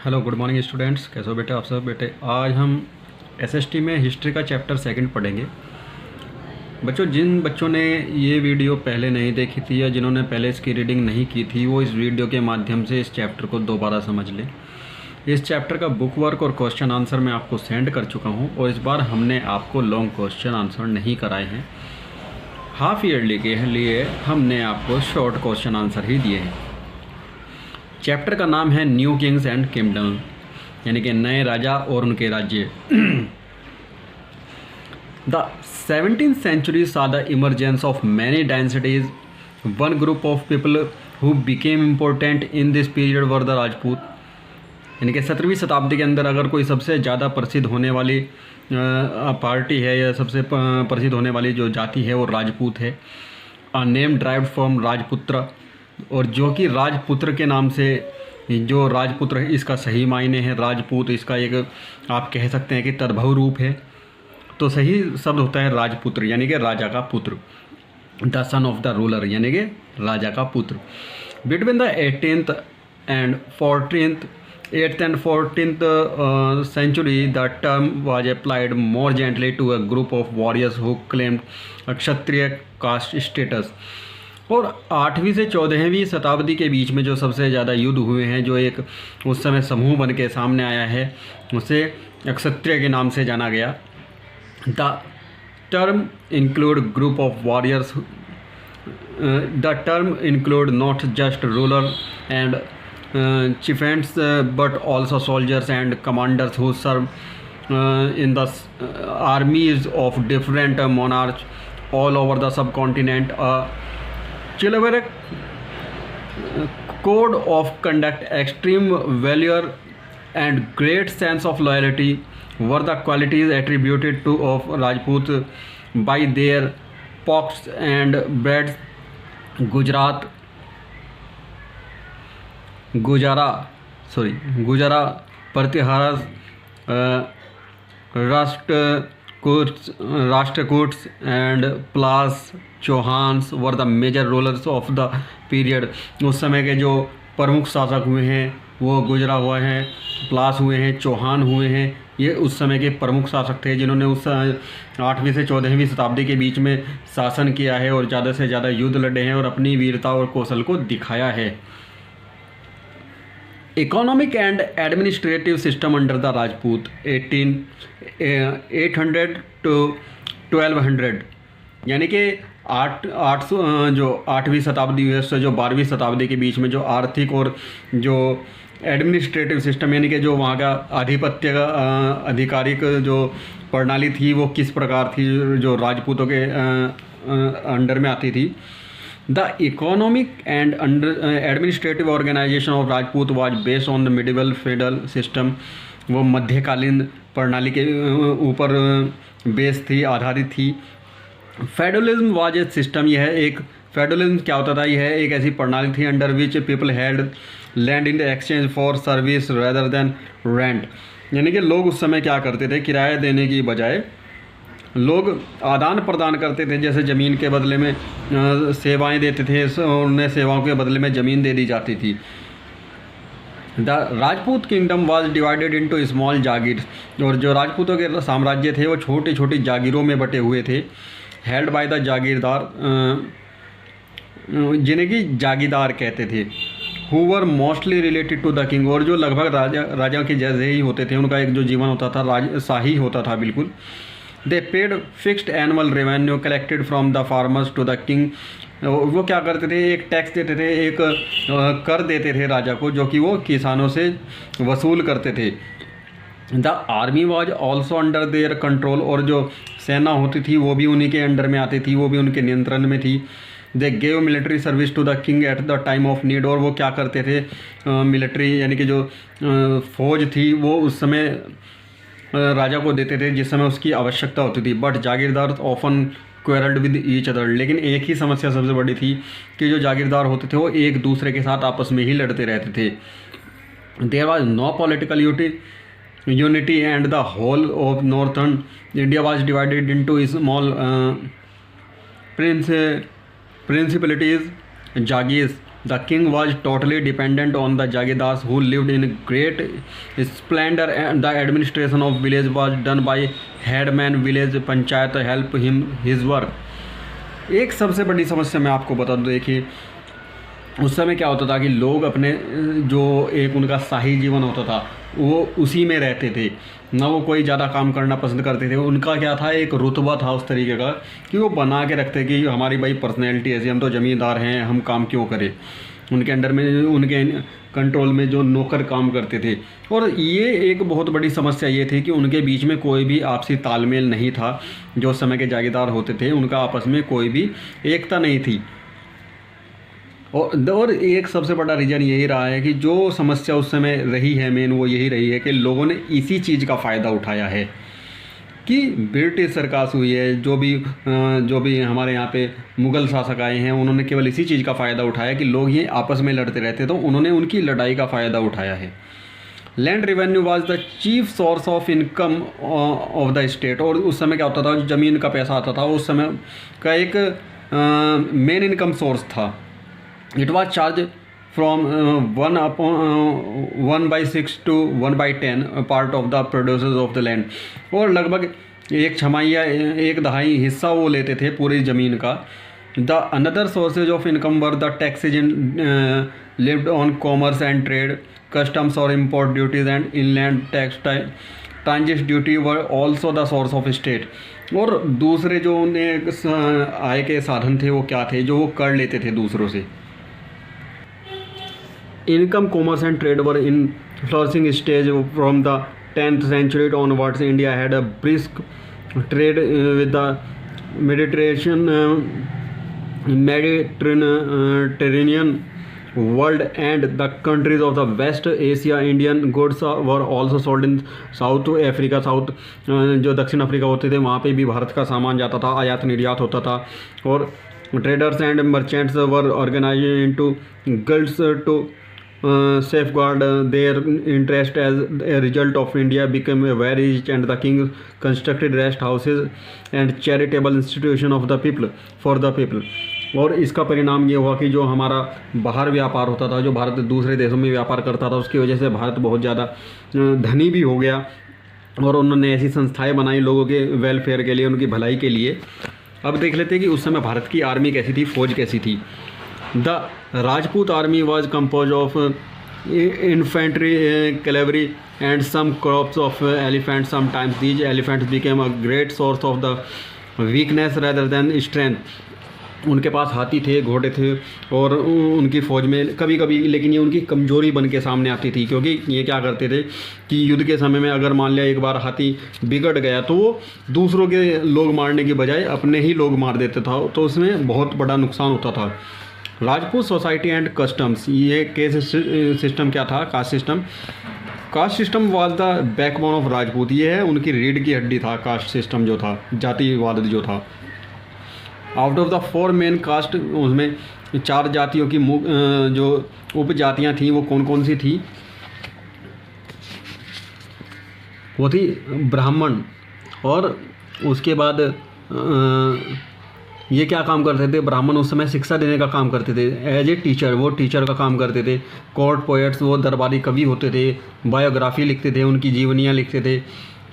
Hello good morning students, कैसे हो बेटे आप सब। बेटे आज हम एसएसटी में हिस्ट्री का चैप्टर सेकंड पढ़ेंगे। बच्चों, जिन बच्चों ने ये वीडियो पहले नहीं देखी थी या जिन्होंने पहले इसकी रीडिंग नहीं की थी, वो इस वीडियो के माध्यम से इस चैप्टर को दोबारा समझ लें। इस चैप्टर का बुक वर्क और क्वेश्चन आंसर मैं आपको सेंड कर चुका हूँ और इस बार हमने आपको लॉन्ग क्वेश्चन आंसर नहीं कराए हैं। हाफ ईयरली के लिए हमने आपको शॉर्ट क्वेश्चन आंसर ही दिए हैं। चैप्टर का नाम है न्यू किंग्स एंड किंगडम, यानी कि नए राजा और उनके राज्य। The 17th century saw the emergence of many dynasties. One group of people who became important in this period were the Rajput. यानी कि 17वीं शताब्दी के अंदर अगर कोई सबसे ज़्यादा प्रसिद्ध होने वाली पार्टी है या सबसे प्रसिद्ध होने वाली जो जाति है वो राजपूत है। अ नेम ड्राइव्ड फ्रॉम राजपुत्र, और जो कि राजपुत्र के नाम से, जो राजपुत्र है इसका सही मायने है राजपूत, इसका एक आप कह सकते हैं कि तद्भव रूप है। तो सही शब्द होता है राजपुत्र, यानी कि राजा का पुत्र। The son of the ruler, यानी कि राजा का पुत्र। Between the 8th and 14th century, the term was applied more gently to a group of warriors who claimed a Kshatriya caste status. और 8वीं से 14वीं शताब्दी के बीच में जो सबसे ज़्यादा युद्ध हुए हैं, जो एक उस समय समूह बन के सामने आया है, उसे क्षत्रिय के नाम से जाना गया। The term include group of warriors. The term include not just ruler and chieftains but also soldiers and commanders who serve in the armies of different monarchs all over the subcontinent. Chivalric code of conduct, extreme valor and great sense of loyalty were the qualities attributed to of Rajput by their pox and breeds. Gurjara Pratiharas Rashtrakutas and Palas Chauhans were the major rulers of the period. उस समय के जो प्रमुख शासक हुए हैं वो गुजरा हुए हैं, प्लास हुए हैं, चौहान हुए हैं। ये उस समय के प्रमुख शासक थे जिन्होंने उस 8वीं से 14वीं शताब्दी के बीच में शासन किया है और ज़्यादा से ज़्यादा युद्ध लड़े हैं और अपनी वीरता और कौशल को दिखाया है। Economic and administrative system under the Rajput 800 to 1200, यानी कि 800 जो 8वीं शताब्दी है उससे जो 12वीं शताब्दी के बीच में जो आर्थिक और जो एडमिनिस्ट्रेटिव सिस्टम, यानी कि जो वहाँ का आधिपत्य का आधिकारिक जो प्रणाली थी वो किस प्रकार थी, जो राजपूतों के अंडर में आती थी। The economic and administrative organization of Rajput was based on the medieval feudal system. वो मध्यकालीन प्रणाली के ऊपर बेस थी, आधारित थी। फेडरलिज्म वाज ए सिस्टम, यह एक फेडरलिज्म क्या होता था, यह एक ऐसी प्रणाली थी under which people had land in exchange for service rather than rent. यानी कि लोग उस समय क्या करते थे, किराया देने की बजाय लोग आदान प्रदान करते थे। जैसे ज़मीन के बदले में सेवाएं देते थे, उन्हें सेवाओं के बदले में ज़मीन दे दी जाती थी। The Rajput kingdom was divided into small jagir, और जो राजपूतों के साम्राज्य थे वो छोटी छोटी जागीरों में बटे हुए थे। हेल्ड बाय द जागीरदार, जिन्हें कि जागीरदार कहते थे। Who were mostly related to the king, और जो लगभग राजा के जैसे ही होते थे, उनका एक जो जीवन होता था शाही होता था बिल्कुल। They paid fixed annual revenue collected from the farmers to the king. वो क्या करते थे, एक टैक्स देते थे, एक कर देते थे राजा को, जो कि वो किसानों से वसूल करते थे। The army was also under their control, और जो सेना होती थी वो भी उन्हीं के अंडर में आती थी, वो भी उनके नियंत्रण में थी। They gave military service to the king at the time of need, और वो क्या करते थे, मिलिट्री यानी कि जो फौज थी वो उस समय राजा को देते थे जिस समय उसकी आवश्यकता होती थी। But jagirdar often quarrelled with each other, लेकिन एक ही समस्या सबसे बड़ी थी कि जो जागीरदार होते थे वो एक दूसरे के साथ आपस में ही लड़ते रहते थे। There was no political unity and the whole of northern India was divided into small principalities jagirs the king was totally dependent on the jagirdars who lived in great splendour and the administration of village was done by headman village panchayat help him his work. एक सबसे बड़ी समस्या मैं आपको बता दूँ, देखिए उस समय क्या होता था कि लोग अपने जो एक उनका शाही जीवन होता था वो उसी में रहते थे, ना वो कोई ज़्यादा काम करना पसंद करते थे। उनका क्या था, एक रुतबा था उस तरीके का कि वो बना के रखते कि हमारी भाई पर्सनैलिटी ऐसी, हम तो ज़मींदार हैं, हम काम क्यों करें। उनके अंडर में, उनके कंट्रोल में जो नौकर काम करते थे। और ये एक बहुत बड़ी समस्या ये थी कि उनके बीच में कोई भी आपसी तालमेल नहीं था। जो उस समय के जागीरदार होते थे उनका आपस में कोई भी एकता नहीं थी। और एक सबसे बड़ा रीज़न यही रहा है कि जो समस्या उस समय रही है मेन, वो यही रही है कि लोगों ने इसी चीज़ का फ़ायदा उठाया है कि ब्रिटिश सरकार हुई है, जो भी हमारे यहाँ पे मुग़ल शासक आए हैं, उन्होंने केवल इसी चीज़ का फ़ायदा उठाया कि लोग ये आपस में लड़ते रहते, तो उन्होंने उनकी लड़ाई का फ़ायदा उठाया है। Land revenue was the chief source of income of the state. और उस समय क्या होता था, ज़मीन का पैसा आता था, उस समय का एक मेन इनकम सोर्स था। It was charged from 1/6 to 1/10 part of the producers of the land। और लगभग एक छमाही या एक दहाई हिस्सा वो लेते थे पूरी ज़मीन का। The another sources of income were the taxes lived on commerce and trade, customs or import duties and inland tax transit duty were also the source of state। और दूसरे जो उन्हें आय के साधन थे वो क्या थे, जो वो कर लेते थे दूसरों से। Income, commerce and trade were in flourishing stage from the 10th century onwards. India had a brisk trade with the Mediterranean world and the countries of the West Asia। Indian goods were also sold in South Africa। जो दक्षिण Africa होते थे वहाँ पे भी भारत का सामान जाता था, आयात निर्यात होता था। और traders and merchants were organized into guilds to safeguard their interest। as a result of India became very rich and the king constructed rest houses and charitable institution of the people for the people। और इसका परिणाम ये हुआ कि जो हमारा बाहर व्यापार होता था, जो भारत दूसरे देशों में व्यापार करता था, उसकी वजह से भारत बहुत ज़्यादा धनी भी हो गया। और उन्होंने ऐसी संस्थाएं बनाई लोगों के वेलफेयर के लिए, उनकी भलाई के लिए। अब देख लेते हैं कि उस समय भारत की आर्मी कैसी थी, फौज कैसी थी। The Rajput army was composed of infantry, cavalry and some crops of elephants। Sometimes these elephants became a great source of the weakness rather than strength। उनके पास हाथी थे, घोड़े थे और उनकी फ़ौज में कभी कभी, लेकिन ये उनकी कमज़ोरी बन के सामने आती थी। क्योंकि ये क्या करते थे कि युद्ध के समय में अगर मान लिया एक बार हाथी बिगड़ गया तो वो दूसरों के लोग मारने की बजाय अपने ही लोग मार देता था, तो उसमें बहुत बड़ा नुकसान होता था। राजपूत सोसाइटी एंड कस्टम्स, ये केस सिस्टम क्या था, caste system. Caste system was the backbone of Rajput. ये है उनकी रीढ़ की हड्डी था कास्ट सिस्टम जो था, जातिवाद जो था। Out of the 4 main caste, उसमें 4 जातियों की जो उपजातियाँ थीं वो कौन कौन सी थी, वो थी ब्राह्मण। और उसके बाद ये क्या काम करते थे, ब्राह्मण उस समय शिक्षा देने का काम करते थे एज ए टीचर, वो टीचर का काम करते थे। कोर्ट पोएट्स, वो दरबारी कवि होते थे, बायोग्राफी लिखते थे, उनकी जीवनियाँ लिखते थे।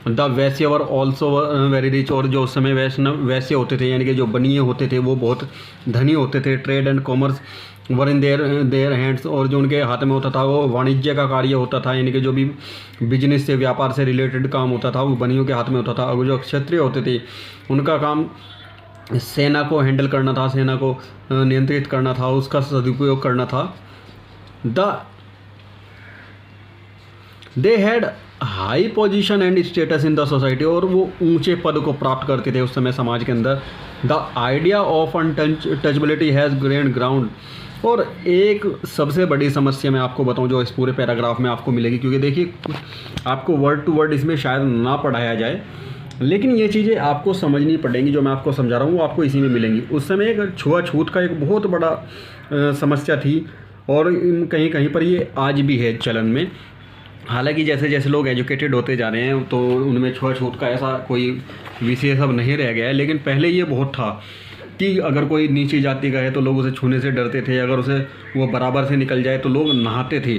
The Vysya were also very rich, और जो उस समय वैश्य होते थे यानी कि जो बनिए होते थे वो बहुत धनी होते थे। Trade and commerce were in their hands, और जो उनके हाथ में होता था वो वाणिज्य का कार्य होता था, यानी कि जो भी बिजनेस से, व्यापार से रिलेटेड काम होता था वो बनियों के हाथ में होता था। और जो क्षत्रिय होते थे उनका काम सेना को हैंडल करना था, सेना को नियंत्रित करना था, उसका सदुपयोग करना था। They had high position and status in the society, और वो ऊंचे पद को प्राप्त करते थे उस समय समाज के अंदर। The idea of untouchability has gained ground. और एक सबसे बड़ी समस्या मैं आपको बताऊं जो इस पूरे पैराग्राफ में आपको मिलेगी, क्योंकि देखिए आपको वर्ड टू वर्ड इसमें शायद ना पढ़ाया जाए, लेकिन ये चीज़ें आपको समझनी पड़ेंगी। जो मैं आपको समझा रहा हूँ वो आपको इसी में मिलेंगी। उस समय एक छुआछूत का एक बहुत बड़ा समस्या थी, और कहीं कहीं पर ये आज भी है चलन में। हालांकि जैसे जैसे लोग एजुकेटेड होते जा रहे हैं तो उनमें छुआछूत का ऐसा कोई विशेष अब नहीं रह गया है, लेकिन पहले ये बहुत था। कि अगर कोई नीची जाति का है तो लोग उसे छूने से डरते थे, अगर उसे वो बराबर से निकल जाए तो लोग नहाते थे।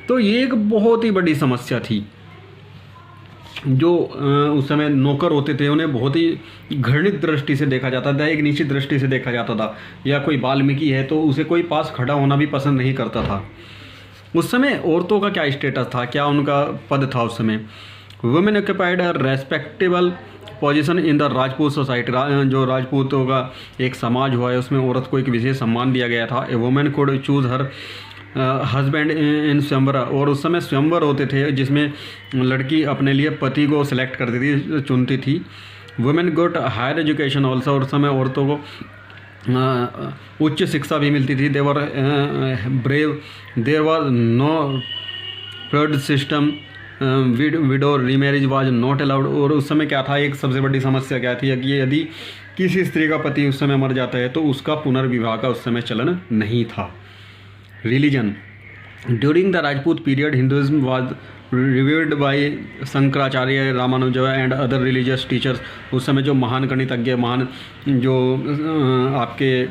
तो ये एक बहुत ही बड़ी समस्या थी। जो उस समय नौकर होते थे उन्हें बहुत ही घृणित दृष्टि से देखा जाता था, एक नीची दृष्टि से देखा जाता था। या कोई वाल्मीकि है तो उसे कोई पास खड़ा होना भी पसंद नहीं करता था। उस समय औरतों का क्या स्टेटस था, क्या उनका पद था उस समय? Women occupied a respectable position in the Rajput society. जो राजपूतों का एक समाज हुआ है उसमें औरत को एक विशेष सम्मान दिया गया था। A women could choose her husband in swayamvar. और उस समय स्वयंवर होते थे जिसमें लड़की अपने लिए पति को सिलेक्ट करती थी, चुनती थी। वुमेन गोट हायर एजुकेशन ऑल्सो। और उस समय औरतों को उच्च शिक्षा भी मिलती थी। They were brave, there was no flood system, widow remarriage was not allowed. और उस समय क्या था, एक सबसे बड़ी समस्या क्या थी कि यदि किसी स्त्री का पति उस समय मर जाता है तो उसका पुनर्विवाह का उस समय चलन नहीं था। Religion during the Rajput period Hinduism was revealed bye Shankaracharya, Ramanujan and other religious teachers. उस समय जो महान गणितज्ञ, महान जो आपके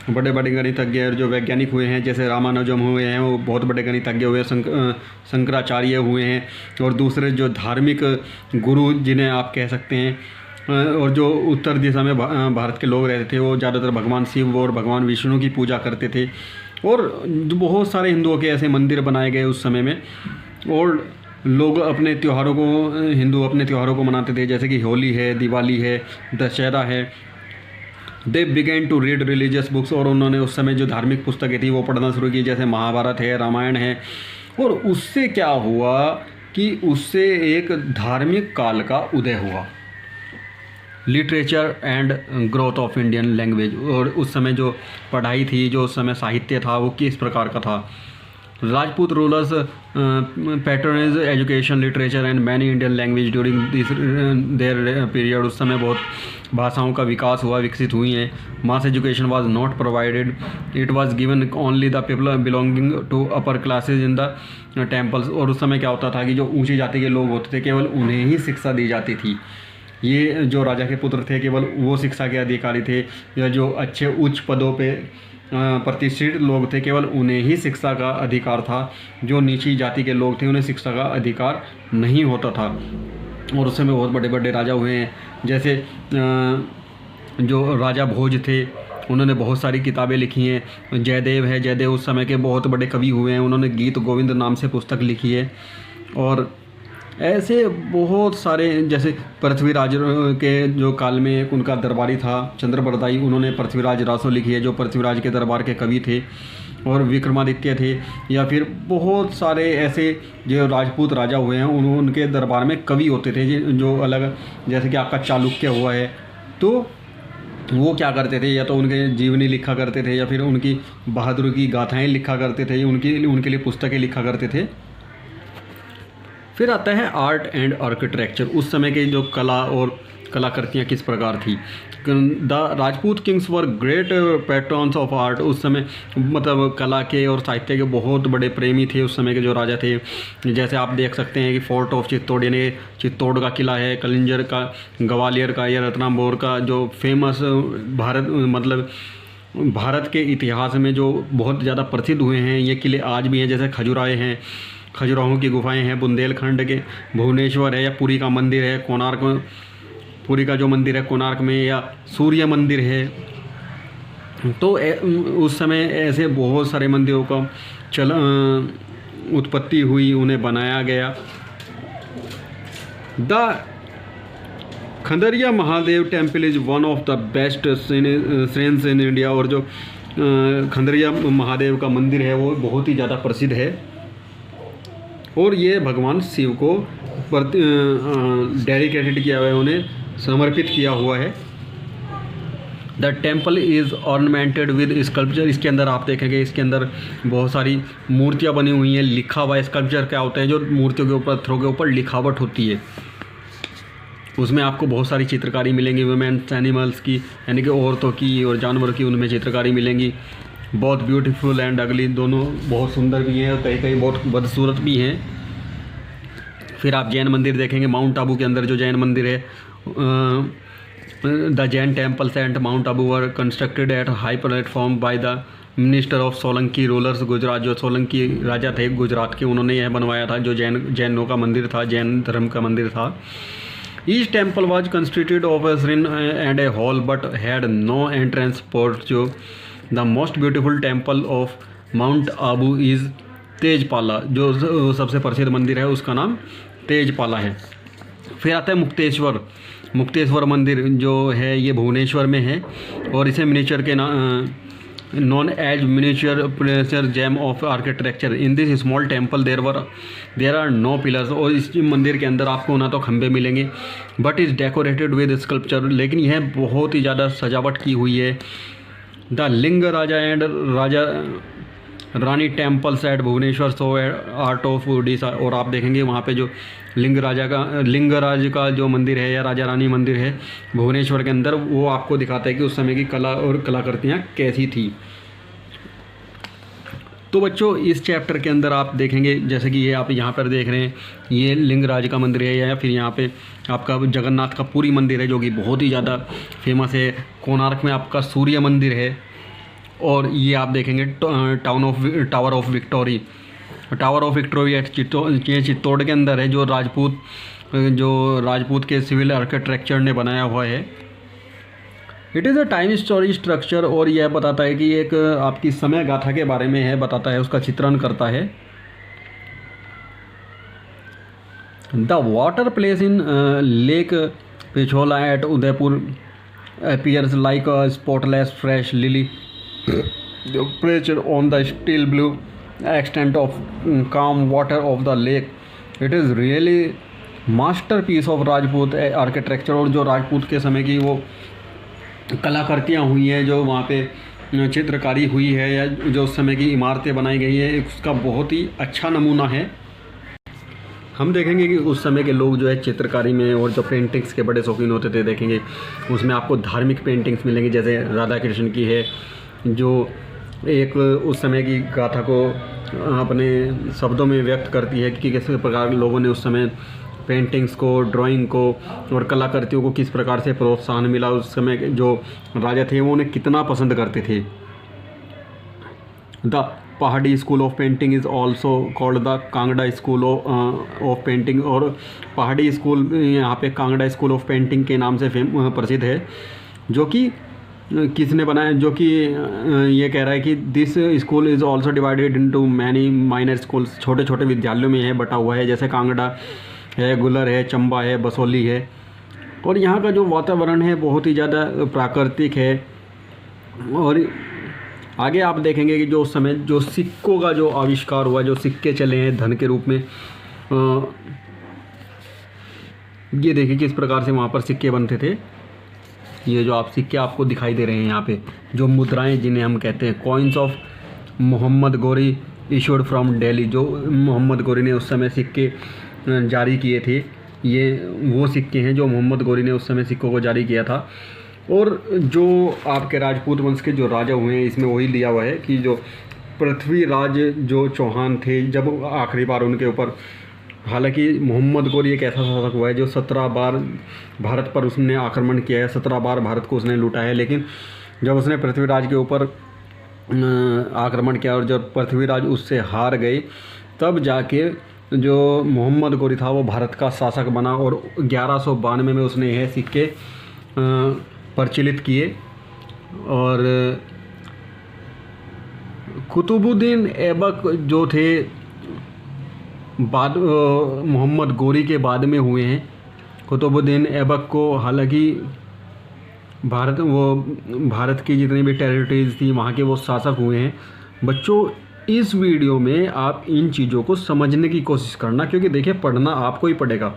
बड़े बड़े गणितज्ञ जो वैज्ञानिक हुए हैं, जैसे रामानुजम हुए हैं, वो बहुत बड़े गणितज्ञ हुए, शंकराचार्य हुए हैं, और दूसरे जो धार्मिक गुरु जिन्हें आप कह सकते हैं, और जो उत्तर दिशा में भारत के लोग रहते थे वो ज़्यादातर भगवान शिव और भगवान विष्णु की पूजा करते थे। और बहुत सारे हिंदुओं के ऐसे मंदिर बनाए गए उस समय में, और लोग अपने त्योहारों को, हिंदू अपने त्योहारों को मनाते थे, जैसे कि होली है, दिवाली है, दशहरा है। They began to read religious books. और उन्होंने उस समय जो धार्मिक पुस्तकें थी वो पढ़ना शुरू की, जैसे महाभारत है, रामायण है। और उससे क्या हुआ कि उससे एक धार्मिक काल का उदय हुआ। Literature and growth of Indian language. और उस समय जो पढ़ाई थी, जो उस समय साहित्य था, वो किस प्रकार का था? Rajput rulers patronage education, literature and many Indian language during this there period. उस समय बहुत भाषाओं का विकास हुआ, विकसित हुई हैं। Mass education was not provided, it was given only the people belonging to upper classes in the temples. और उस समय क्या होता था कि जो ऊंची जाति के लोग होते थे केवल उन्हें ही शिक्षा दी जाती थी। ये जो राजा के पुत्र थे केवल वो शिक्षा के अधिकारी थे, या जो अच्छे उच्च पदों पे प्रतिष्ठित लोग थे केवल उन्हें ही शिक्षा का अधिकार था। जो नीची जाति के लोग थे उन्हें शिक्षा का अधिकार नहीं होता था। और उस समय बहुत बड़े बड़े राजा हुए हैं, जैसे जो राजा भोज थे उन्होंने बहुत सारी किताबें लिखी हैं। जयदेव है, जयदेव उस समय के बहुत बड़े कवि हुए हैं, उन्होंने गीत गोविंद नाम से पुस्तक लिखी है। और ऐसे बहुत सारे, जैसे पृथ्वीराज के जो काल में एक उनका दरबारी था चंद्रबरदाई, उन्होंने पृथ्वीराज रासो लिखी है जो पृथ्वीराज के दरबार के कवि थे। और विक्रमादित्य थे, या फिर बहुत सारे ऐसे जो राजपूत राजा हुए हैं उनके दरबार में कवि होते थे जो अलग, जैसे कि आपका चालुक्य हुआ है, तो वो क्या करते थे, या तो उनके जीवनी लिखा करते थे या फिर उनकी बहादुरी की गाथाएँ लिखा करते थे, उनके लिए पुस्तकें लिखा करते थे। फिर आता है आर्ट एंड आर्किटेक्चर। उस समय के जो कला और कलाकृतियाँ किस प्रकार थी। The Rajput kings were great patrons of art. उस समय मतलब कला के और साहित्य के बहुत बड़े प्रेमी थे उस समय के जो राजा थे। जैसे आप देख सकते हैं कि फोर्ट ऑफ चित्तौड़, यानी चित्तौड़ का किला है, कलिंजर का, ग्वालियर का या रत्नाम्बोर का जो फेमस भारत के इतिहास में जो बहुत ज़्यादा प्रसिद्ध हुए हैं ये किले आज भी हैं। जैसे खजुराहे हैं, खजुराहों की गुफाएं हैं, बुंदेलखंड के भुवनेश्वर है, या पुरी का मंदिर है, कोणार्क, पुरी का जो मंदिर है कोणार्क में, या सूर्य मंदिर है। तो उस समय ऐसे बहुत सारे मंदिरों का उत्पत्ति हुई, उन्हें बनाया गया। The Kandariya Mahadev temple is one of the best shrines in India. और जो खंडरिया महादेव का मंदिर है वो बहुत ही ज़्यादा प्रसिद्ध है, और ये भगवान शिव को डेडिकेटेड किया हुआ है, उन्हें समर्पित किया हुआ है। The temple is ornamented with sculpture. इसके अंदर आप देखेंगे इसके अंदर बहुत सारी मूर्तियाँ बनी हुई हैं, लिखा हुआ है। स्कल्पचर क्या होता है, जो मूर्तियों के ऊपर, पत्थरों के ऊपर लिखावट होती है, उसमें आपको बहुत सारी चित्रकारी मिलेंगी। वुमेन्स एनिमल्स की, यानी कि औरतों की और जानवरों की, उनमें चित्रकारी मिलेंगी। बहुत ब्यूटीफुल एंड अगली, दोनों बहुत सुंदर भी हैं और कहीं कहीं बहुत बदसूरत भी हैं। फिर आप जैन मंदिर देखेंगे, माउंट आबू के अंदर जो जैन मंदिर है the Jain temples at Mount Abu were constructed at high platform by the minister of Solanki rulers Gujarat. जो सोलंकी राजा थे गुजरात के, उन्होंने यह बनवाया था, जो जैनों का मंदिर था, जैन धर्म का मंदिर था। Each temple was constituted of a shrine and a hall but had no entrance port. जो the most beautiful temple of mount Abu is Tejpala. जो सबसे प्रसिद्ध मंदिर है उसका नाम तेजपाला है। फिर आता है मुक्तेश्वर। मुक्तेश्वर मंदिर जो है ये भुवनेश्वर में है और इसे मिनिएचर के known as miniature precious gem of architecture. In this small temple there are no pillars. और इस मंदिर के अंदर आपको ना तो खंभे मिलेंगे but is decorated with sculpture, लेकिन यह बहुत ही ज़्यादा सजावट की हुई है। The Lingaraja and Raja Rani temples at Bhubaneswar so art of Orissa. और आप देखेंगे वहाँ पे जो लिंगराज का जो मंदिर है या राजा रानी मंदिर है भुवनेश्वर के अंदर, वो आपको दिखाता है कि उस समय की कला और कलाकृतियाँ कैसी थी। तो बच्चों इस चैप्टर के अंदर आप देखेंगे जैसे कि ये आप यहाँ पर देख रहे हैं, ये लिंगराज का मंदिर है, या फिर यहाँ पे आपका जगन्नाथ का पुरी मंदिर है जो कि बहुत ही ज़्यादा फेमस है। कोणार्क में आपका सूर्य मंदिर है। और ये आप देखेंगे tower of victory. Tower of victory Chittor के अंदर है, जो राजपूत के सिविल आर्किटेक्चर ने बनाया हुआ है। It is a time story structure. और यह बताता है कि एक आपकी समय गाथा के बारे में है, बताता है, उसका चित्रण करता है। The water place in lake Pichola at Udaipur appears like a spotless fresh lily perched on the still blue extent of calm water of the lake. It is really masterpiece of Rajput architecture। और जो राजपूत के समय की वो कलाकृतियाँ हुई हैं, जो वहाँ पे चित्रकारी हुई है या जो उस समय की इमारतें बनाई गई है, उसका बहुत ही अच्छा नमूना है। हम देखेंगे कि उस समय के लोग जो है चित्रकारी में और जो पेंटिंग्स के बड़े शौकीन होते थे, देखेंगे उसमें आपको धार्मिक पेंटिंग्स मिलेंगी, जैसे राधा कृष्ण की है, जो एक उस समय की गाथा को अपने शब्दों में व्यक्त करती है कि किस प्रकार लोगों ने उस समय पेंटिंग्स को, ड्राइंग को और कलाकृतियों को किस प्रकार से प्रोत्साहन मिला। उस समय जो राजा थे वो उन्हें कितना पसंद करते थे। द पहाड़ी school of painting is also called the Kangra school of painting. और पहाड़ी स्कूल यहाँ पे कांगड़ा स्कूल ऑफ पेंटिंग के नाम से प्रसिद्ध है, जो कि किसने बनाया, जो कि ये कह रहा है कि this school is also divided into many minor schools. छोटे छोटे विद्यालयों में है बटा हुआ है, जैसे कांगड़ा है, गुलर है, चंबा है, बसोली है। और यहाँ का जो वातावरण है बहुत ही ज़्यादा प्राकृतिक है। और आगे आप देखेंगे कि जो उस समय जो सिक्कों का जो आविष्कार हुआ, जो सिक्के चले हैं धन के रूप में, ये देखिए किस प्रकार से वहाँ पर सिक्के बनते थे। ये जो आप सिक्के आपको दिखाई दे रहे हैं यहाँ पे, जो मुद्राएं जिन्हें हम कहते हैं, coins of Mohammad Ghori issued from Delhi. जो मोहम्मद गोरी ने उस समय सिक्के जारी किए थे, ये वो सिक्के हैं जो मोहम्मद गोरी ने उस समय सिक्कों को जारी किया था। और जो आपके राजपूत वंश के जो राजा हुए हैं, इसमें वही लिया हुआ है कि जो पृथ्वीराज जो चौहान थे, जब आखिरी बार उनके ऊपर, हालांकि मोहम्मद गोरी एक ऐसा शासक हुआ है जो 17 बार भारत पर उसने आक्रमण किया है, 17 बार भारत को उसने लूटा है, लेकिन जब उसने पृथ्वीराज के ऊपर आक्रमण किया और जब पृथ्वीराज उससे हार गए, तब जाके जो मोहम्मद गोरी था वो भारत का शासक बना। और 1192 में उसने यह सिक्के प्रचलित किए। और कुतुबुद्दीन ऐबक जो थे बाद मोहम्मद गोरी के बाद में हुए हैं। कुतुबुद्दीन ऐबक को हालांकि भारत की जितनी भी टेरिटरीज थी वहाँ के वो शासक हुए हैं। बच्चों इस वीडियो में आप इन चीज़ों को समझने की कोशिश करना, क्योंकि देखिए पढ़ना आपको ही पड़ेगा।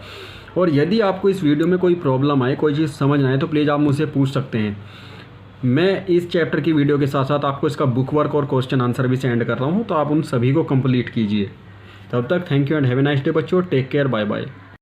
और यदि आपको इस वीडियो में कोई प्रॉब्लम आए, कोई चीज़ समझ ना आए, तो प्लीज़ आप मुझसे पूछ सकते हैं। मैं इस चैप्टर की वीडियो के साथ साथ आपको इसका बुक वर्क और क्वेश्चन आंसर भी सेंड कर रहा हूँ, तो आप उन सभी को कंप्लीट कीजिए। तब तक thank you and have a nice day बच्चों। Take care, bye bye.